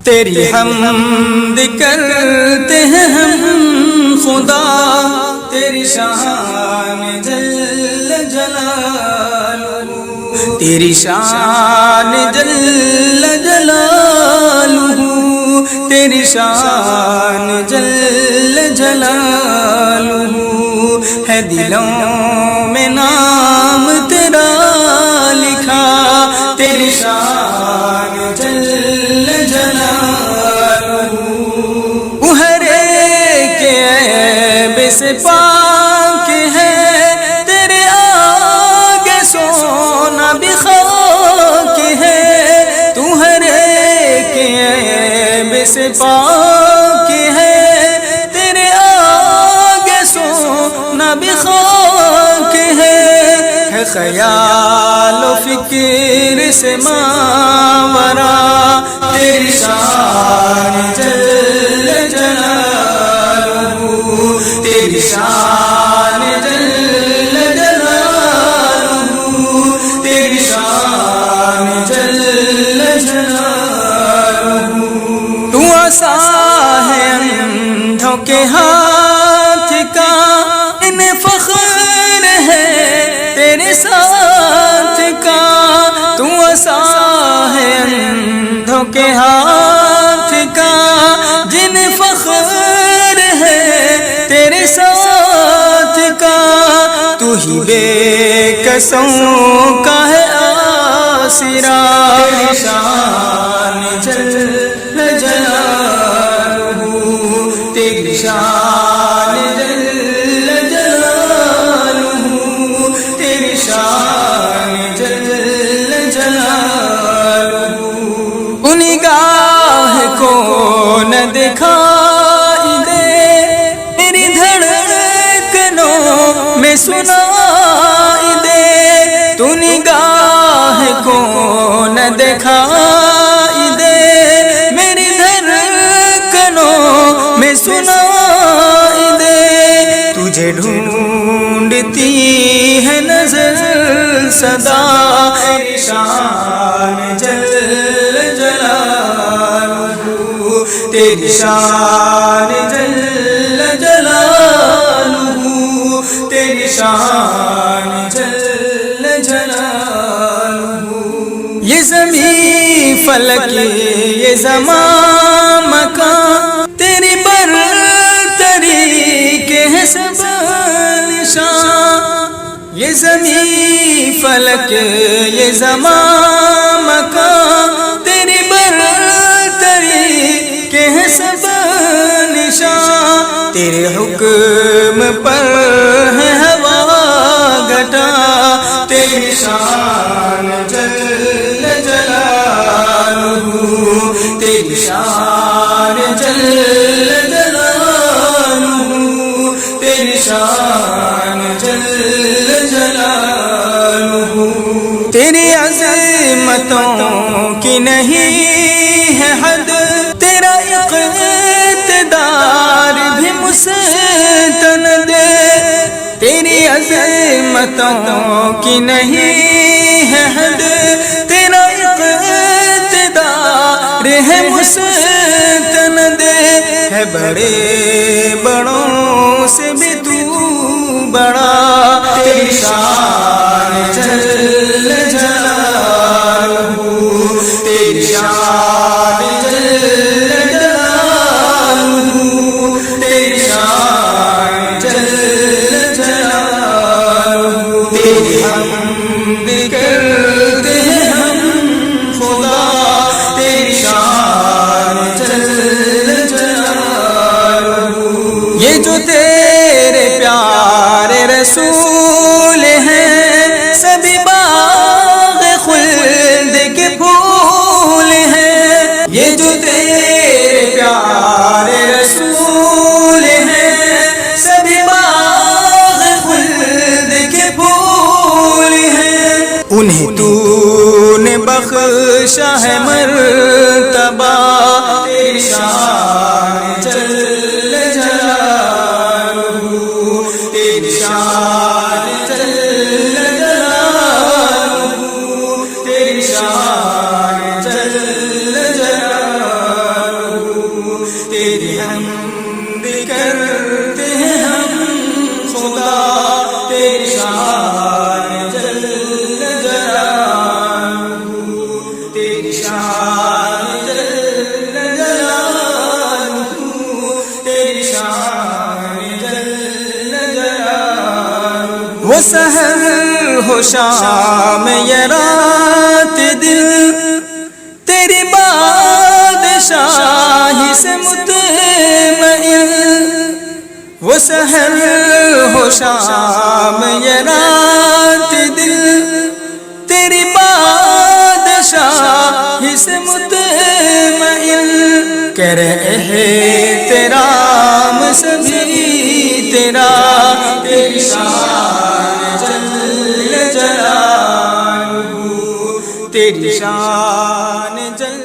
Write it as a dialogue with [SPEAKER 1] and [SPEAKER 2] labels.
[SPEAKER 1] تیری حمد کرتے ہیں ہم خدا، تیری شان جل جلالہ، تیری شان جل جلالہ، تیری شان جل جلالہ، ہے دلوں میں نام تیرا لکھا، تیری شان جل جلالہ، ہر ایک عیب سے پاک ہے، تیرے آگے سونا بھی خاک ہے، تو ہر ایک عیب سے پاک ہے، تیرے آگے سونا بھی خاک ہے، خیال و فکر سے ماورا، تیری شان جل جلالہ، تیری شان جل جلالہ، تیری شان جل جلالہ، تو عصا ہے اندھوں کے ہاتھ کا، انہیں فخر ہے تیرے ساتھ کا، تو عصا ہے اندھوں کے ہاتھ کا، جن فخر ہے تیرے ساتھ کا، تو ہی بے کسوں کا ہے آسرا، تیری شان جل جلالہ، تیری شان جل جلالہ، تیری شان جل جلالہ، نگاہ کو نہ دکھائی دے، میری دھڑکنوں میں سنائی دے، تو نگاہ کو نہ دکھائی دے، میری دھڑکنوں میں سنائی دے، تجھے ڈھونڈتی ہے نظر صدا، تیری شان جل جلالہ، تیری شان جل جلالہ، تیری شان جل جلالہ، یہ زمین فلک یہ زمان مکان، تیری برتری کے ہے سب نشان، یہ زمین فلک یہ زمان مکان، تیری برتری کے ہیں سب نشان، تیرے حکم پر ہے ہوا گھٹا، تیری شان جل جلالہ، تیری شان جل جلالہ، تیری شان جل جلالہ، تیری عظمتوں کی نہیں ہے حد، تیرا اقتدار بھی مستند، تیری عظمتوں کی نہیں ہے حد، تیرا اقتدار ہے مستند، ہے بڑے بڑوں سے بھی تو بڑا، تیری شان جل جلالہ، تیری شان جل جلالہ، تیری شان جل جلالہ، تیری حمد کرتے ہیں ہم خدا، تیری شان جل جلالہ، یہ جو تیرے پیارے رسول ہیں، سبھی باغ خلد کے پھول ہیں، یہ جو تیرے پیارے رسول ہیں، سبھی باغ خلد کے پھول ہیں، انہیں تو نے بخشا ہے مرتبہ، تیری شان جل جلالہ، تیری شان جل جلالہ، تیری شان جل جلالہ، سحر ہو شام یا رات دل تیری بادشاہی سے مطمئن، وہ سحر ہو شام یا رات دل تیری بادشاہی سے مطمئن، کہہ رہے ہیں تیرا سبھی تیرا، تیری شان جل جلالہ، تیری شان جل